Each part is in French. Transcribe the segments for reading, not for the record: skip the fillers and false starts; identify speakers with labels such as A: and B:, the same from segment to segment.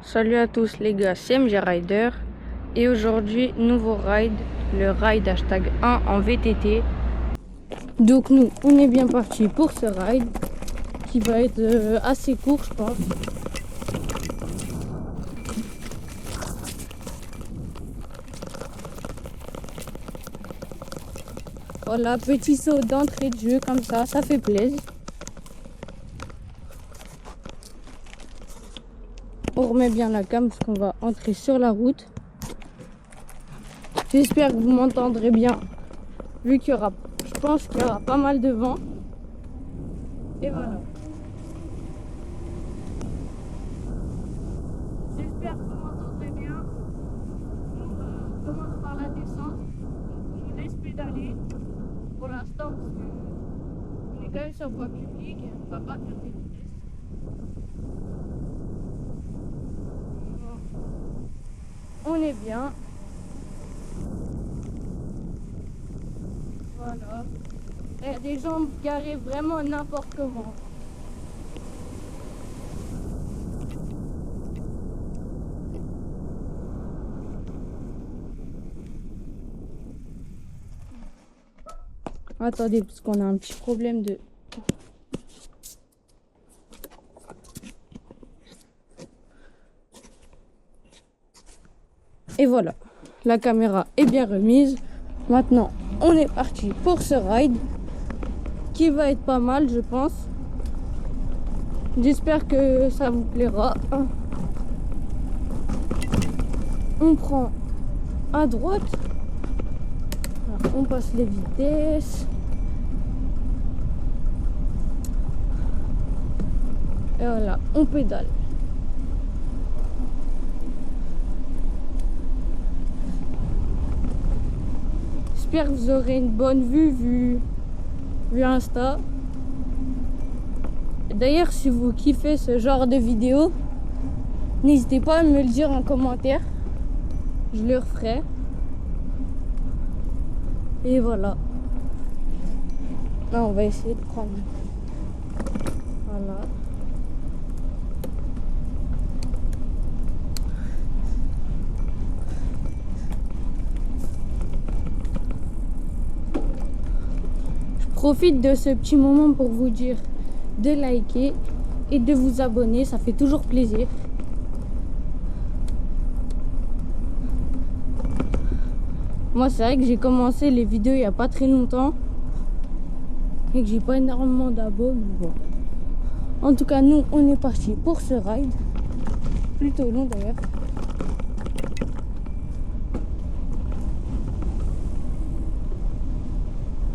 A: Salut à tous les gars, c'est MG Rider et aujourd'hui nouveau ride, le ride #1 en VTT. Donc nous on est bien parti pour ce ride qui va être assez court je pense. Voilà, petit saut d'entrée de jeu comme ça fait plaisir. On remet bien la cam parce qu'on va entrer sur la route. J'espère que vous m'entendrez bien vu qu'il y aura, je pense qu'il y aura pas mal de vent. Et voilà. J'espère que vous m'entendrez bien. On commence par la descente. On laisse pédaler pour l'instant parce qu'on est quand même sur voie publique et on ne va pas faire des vitesses. On est bien. Voilà. Il y a des gens garés vraiment n'importe comment. Attendez, parce qu'on a un petit problème de... Et voilà, la caméra est bien remise. Maintenant, on est parti pour ce ride qui va être pas mal, je pense. J'espère que ça vous plaira. On prend à droite. On passe les vitesses. Et voilà, on pédale. J'espère que vous aurez une bonne vue Insta. D'ailleurs, si vous kiffez ce genre de vidéo, n'hésitez pas à me le dire en commentaire. Je le referai. Et voilà. Là, on va essayer de prendre. Voilà. Je profite de ce petit moment pour vous dire de liker et de vous abonner, ça fait toujours plaisir. Moi, c'est vrai que j'ai commencé les vidéos il n'y a pas très longtemps et que j'ai pas énormément d'abos, mais bon. En tout cas, nous, on est parti pour ce ride, plutôt long d'ailleurs.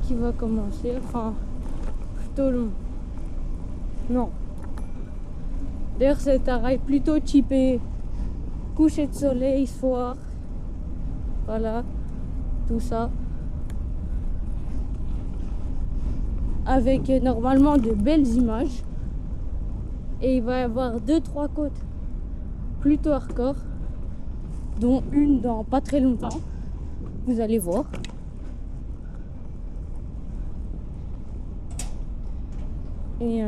A: Qui va commencer, enfin, plutôt long. Non. D'ailleurs, c'est un ride plutôt typé coucher de soleil, soir. Voilà, tout ça. Avec normalement de belles images. Et il va y avoir 2-3 côtes plutôt hardcore, dont une dans pas très longtemps. Vous allez voir. Et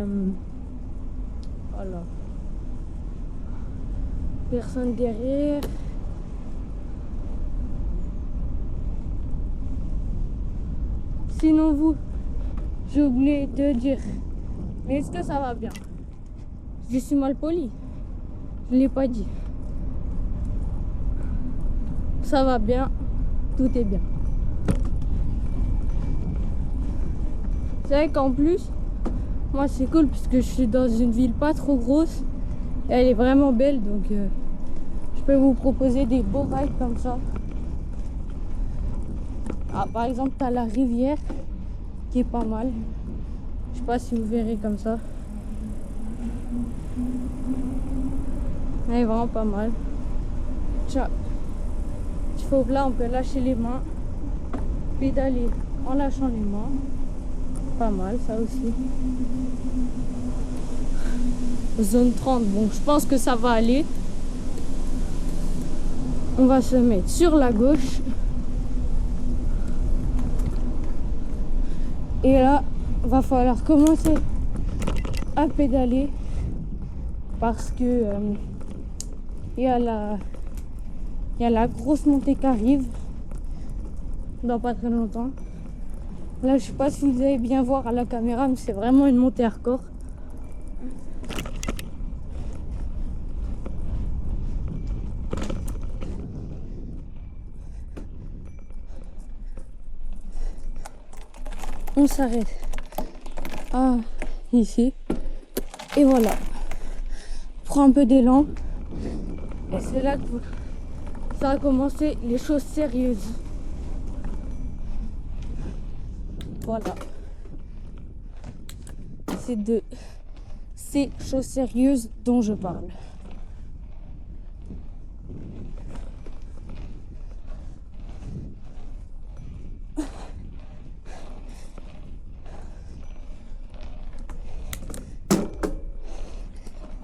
A: voilà. Personne derrière. Sinon vous, j'ai oublié de dire, mais est-ce que ça va bien? Je suis mal poli. Je l'ai pas dit. Ça va bien. Tout est bien. C'est vrai qu'en plus, moi c'est cool parce que je suis dans une ville pas trop grosse. Et elle est vraiment belle, donc je peux vous proposer des beaux rides comme ça. Ah, par exemple, t'as la rivière qui est pas mal. Je sais pas si vous verrez comme ça. Elle est vraiment pas mal. Tiens, il faut que là on peut lâcher les mains, pédaler en lâchant les mains. Pas mal ça aussi. Zone 30, bon je pense que ça va aller. On va se mettre sur la gauche. Et là, va falloir commencer à pédaler parce que il y a la grosse montée qui arrive dans pas très longtemps. Là, je sais pas si vous allez bien voir à la caméra, mais c'est vraiment une montée hardcore. On s'arrête ici et voilà, prends un peu d'élan et c'est là que ça a commencé les choses sérieuses. Voilà, c'est de ces choses sérieuses dont je parle.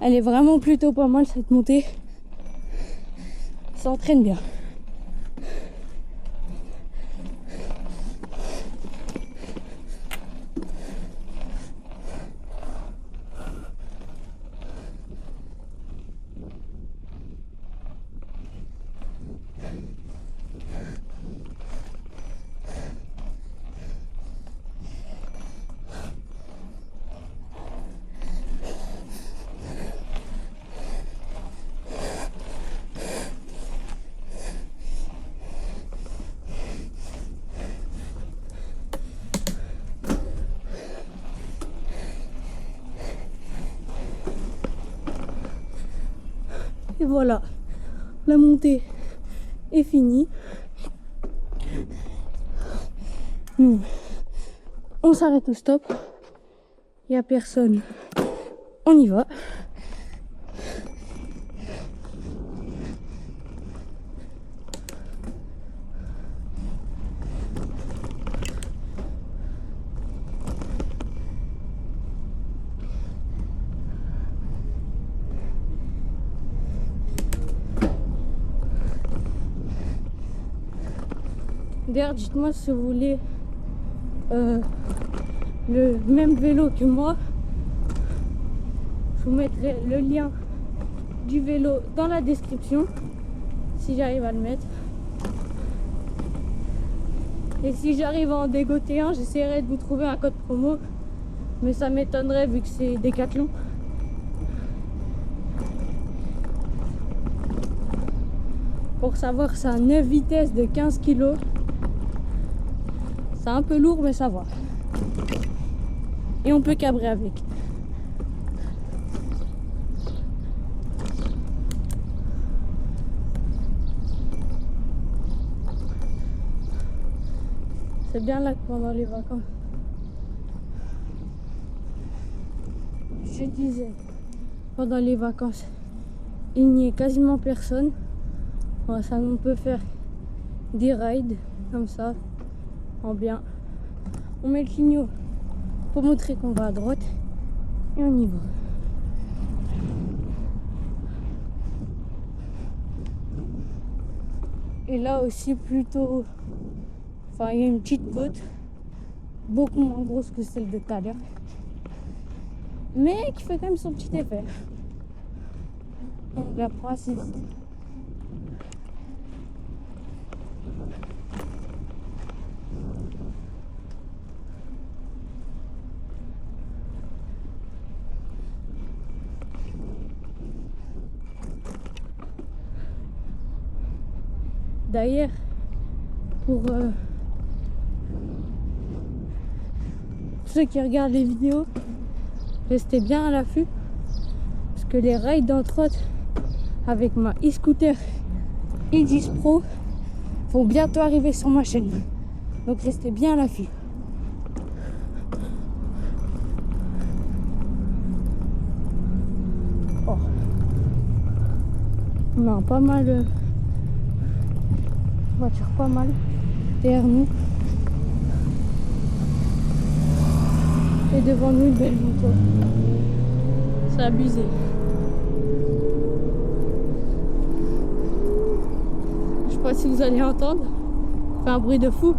A: Elle est vraiment plutôt pas mal cette montée. Ça entraîne bien. Et voilà, la montée est finie. Nous, on s'arrête au stop. Il n'y a personne. On y va. D'ailleurs, dites-moi si vous voulez le même vélo que moi. Je vous mettrai le lien du vélo dans la description si j'arrive à le mettre. Et si j'arrive à en dégoter un, j'essaierai de vous trouver un code promo. Mais ça m'étonnerait vu que c'est Decathlon. Pour savoir, c'est un 9 vitesses de 15 kg. C'est un peu lourd, mais ça va. Et on peut cabrer avec. C'est bien là que pendant les vacances, je disais, pendant les vacances, il n'y a quasiment personne. Bon, ça, on peut faire des rides comme ça, en bien. On met le clignot pour montrer qu'on va à droite et on y va. Et là aussi plutôt, enfin il y a une petite côte, beaucoup moins grosse que celle de tout à l'heure, mais qui fait quand même son petit effet. On la prend ici. D'ailleurs, pour ceux qui regardent les vidéos, restez bien à l'affût parce que les rides d'entre autres avec ma e-scooter E10 Pro vont bientôt arriver sur ma chaîne, donc restez bien à l'affût. Oh. On a pas mal voiture pas mal derrière nous et devant nous une belle moto. C'est abusé. Je sais pas si vous allez entendre, ça fait un bruit de fou.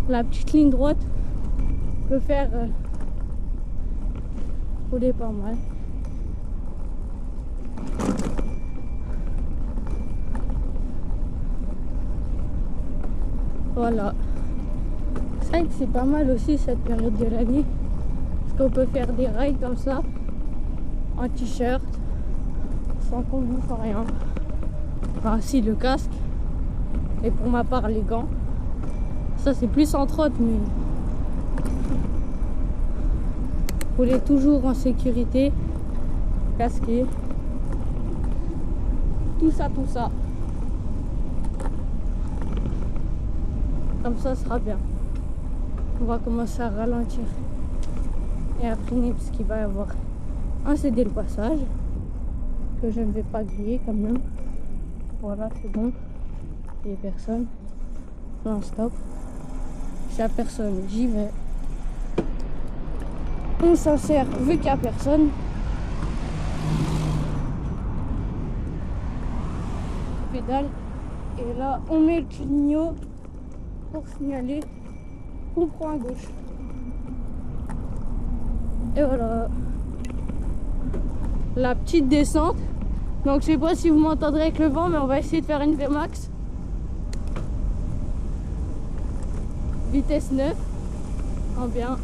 A: La petite ligne droite peut faire rouler pas mal. Voilà. C'est vrai que c'est pas mal aussi cette période de l'année. Parce qu'on peut faire des rides comme ça, en t-shirt, sans combi, sans rien. Enfin, si, le casque. Et pour ma part, les gants. Ça, c'est plus entre autres, mais rouler toujours en sécurité, casqué. Tout ça, tout ça. Comme ça sera bien. On va commencer à ralentir et à freiner parce qu'il va y avoir un cédé le passage que je ne vais pas griller quand même. Voilà, c'est bon. Il n'y a personne. Non, stop. S'il n'y a personne, j'y vais. On s'insère vu qu'il n'y a personne. Pédale. Et là, on met le clignot pour signaler qu'on prend à gauche. Et voilà. La petite descente. Donc je sais pas si vous m'entendrez avec le vent, mais on va essayer de faire une Vmax. Vitesse 9. En bien.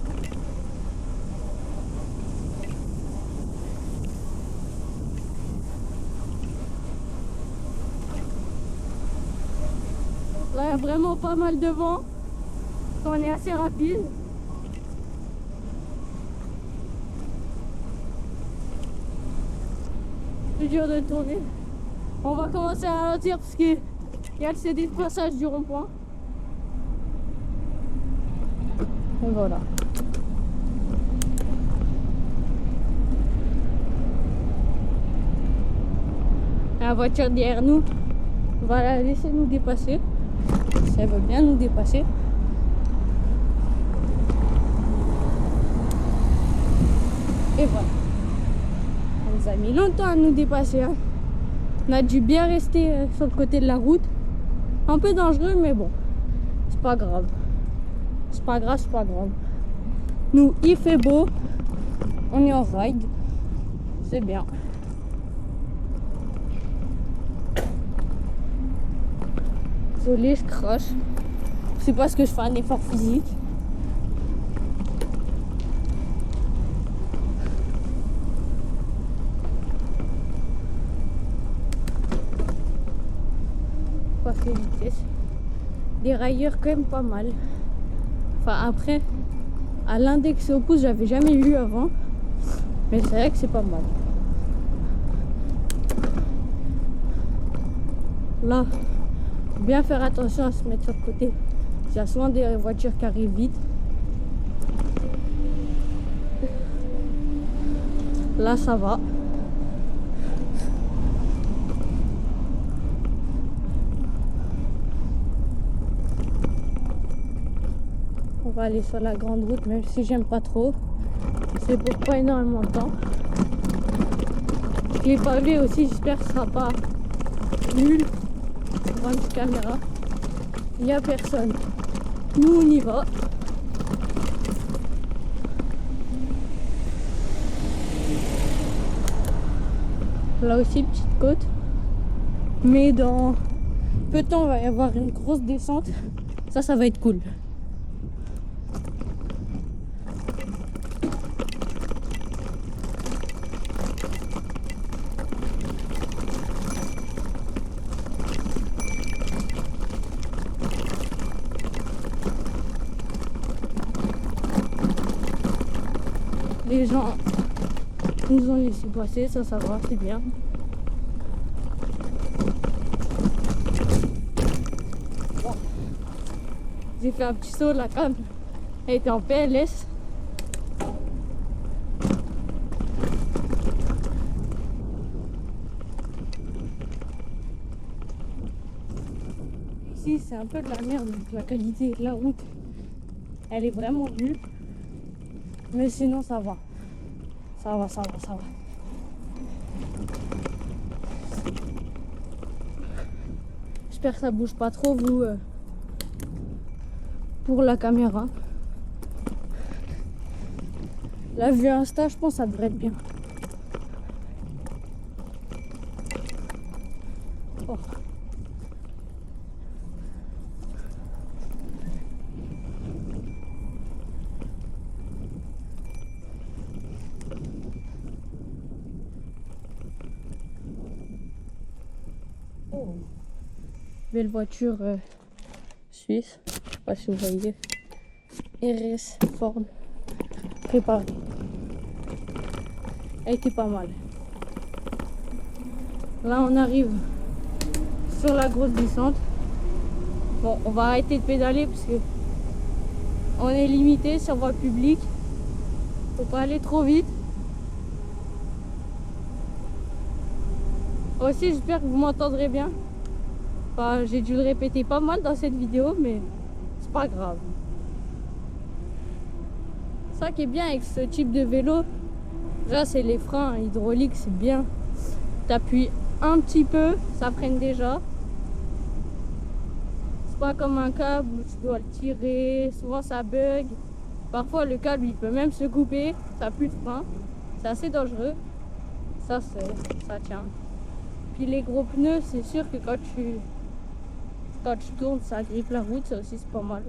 A: Là, il y a vraiment pas mal de vent. On est assez rapide. C'est dur de tourner. On va commencer à ralentir parce qu'il y a le CD de passage du rond-point. Et voilà. La voiture derrière nous, on va la laisser nous dépasser. Si elle veut bien nous dépasser. Et voilà. Elle nous a mis longtemps à nous dépasser. Hein. On a dû bien rester sur le côté de la route. Un peu dangereux, mais bon. C'est pas grave. C'est pas grave, c'est pas grave. Nous, il fait beau. On est en ride. C'est bien. Désolé, je crache. C'est parce que je fais un effort physique. Pas fait vitesse. Des railleurs quand même pas mal. Enfin après, à l'index et au pouce, j'avais jamais eu avant. Mais c'est vrai que c'est pas mal. Là, faut bien faire attention à se mettre sur le côté. Il y a souvent des voitures qui arrivent vite. Là, ça va. On va aller sur la grande route, même si j'aime pas trop. C'est pour pas énormément de temps. Les pavés aussi, j'espère que ce sera pas nul. On prend une caméra. Il n'y a personne. Nous, on y va. Là aussi, petite côte. Mais dans peu de temps, il va y avoir une grosse descente. Ça va être cool. Les gens nous ont laissé passer, ça va, c'est bien. Bon. J'ai fait un petit saut, la cam elle était en PLS. Ici c'est un peu de la merde, donc la qualité de la route elle est vraiment nulle. Mais sinon ça va. Ça va. J'espère que ça bouge pas trop vous pour la caméra. La vue Insta, je pense que ça devrait être bien. Oh. Belle voiture suisse. Je sais pas si vous voyez. RS Ford préparée. Elle était pas mal. Là on arrive sur la grosse descente. Bon, on va arrêter de pédaler parce que on est limité sur voie publique. Faut pas aller trop vite. Aussi j'espère que vous m'entendrez bien. Enfin, j'ai dû le répéter pas mal dans cette vidéo, mais c'est pas grave. Ça qui est bien avec ce type de vélo, déjà c'est les freins hydrauliques, c'est bien. T'appuies un petit peu, ça freine déjà. C'est pas comme un câble où tu dois le tirer, souvent ça bug. Parfois le câble il peut même se couper, ça pue de frein. C'est assez dangereux. Ça tient. Puis les gros pneus, c'est sûr que quand tu tournes, ça grippe la route, ça aussi c'est pas mal.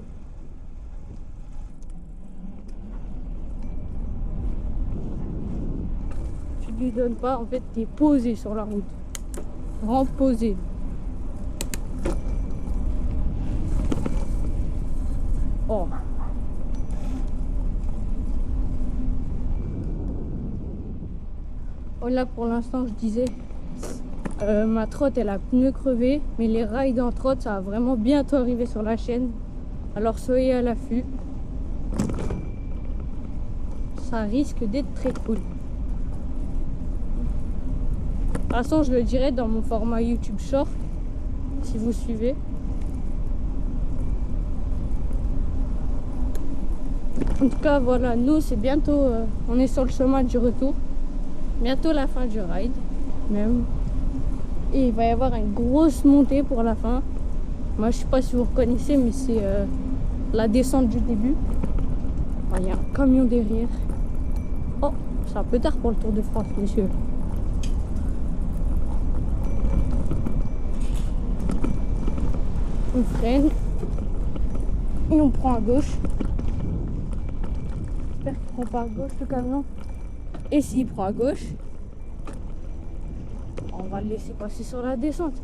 A: Tu lui donnes pas, en fait t'es posé sur la route. Vraiment posé. Oh. Oh là pour l'instant je disais ma trotte elle a pneu crevé, mais les rides en trotte ça va vraiment bientôt arriver sur la chaîne, alors soyez à l'affût, ça risque d'être très cool. De toute façon je le dirai dans mon format YouTube Short si vous suivez. En tout cas voilà, nous c'est bientôt on est sur le chemin du retour, bientôt la fin du ride même. Et il va y avoir une grosse montée pour la fin. Moi je sais pas si vous reconnaissez, mais c'est la descente du début. Il y a un camion derrière. Oh, c'est un peu tard pour le Tour de France, messieurs. On freine et on prend à gauche. J'espère qu'il prend pas à gauche le camion. Et s'il prend à gauche, on va le laisser passer sur la descente.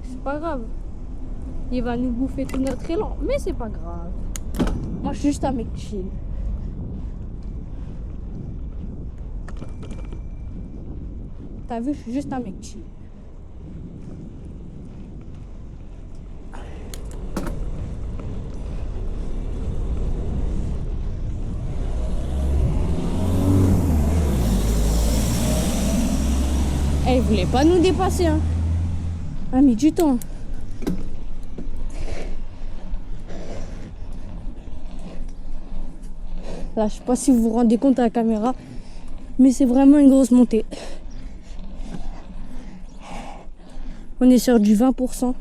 A: C'est pas grave. Il va nous bouffer tout notre élan, mais c'est pas grave. Moi je suis juste un mec chill. T'as vu, je suis juste un mec chill. Elle voulait pas nous dépasser, hein. Elle a mis du temps. Là, je sais pas si vous vous rendez compte à la caméra, mais c'est vraiment une grosse montée. On est sur du 20%.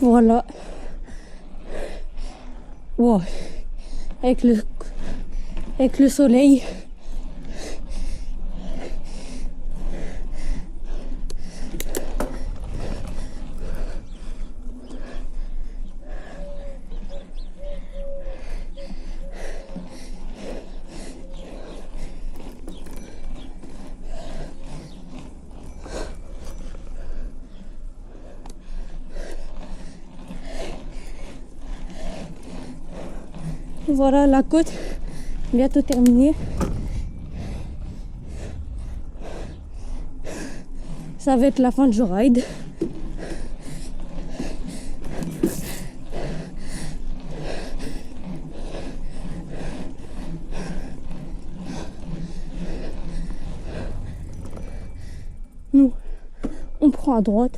A: Voilà. Wow. Avec le soleil. Voilà la côte, bientôt terminée. Ça va être la fin du ride. Nous, on prend à droite.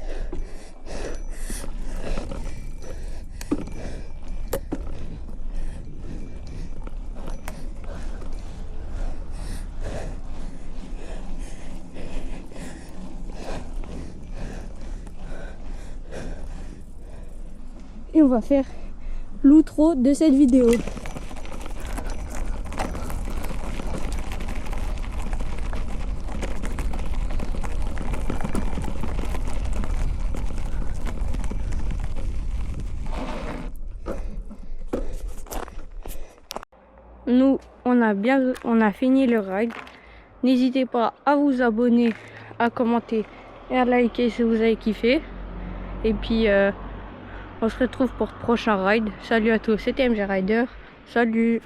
A: et on va faire l'outro de cette vidéo. Nous, on a fini le ride. N'hésitez pas à vous abonner, à commenter et à liker si vous avez kiffé. Et puis, on se retrouve pour le prochain ride. Salut à tous, c'était MG Rider. Salut!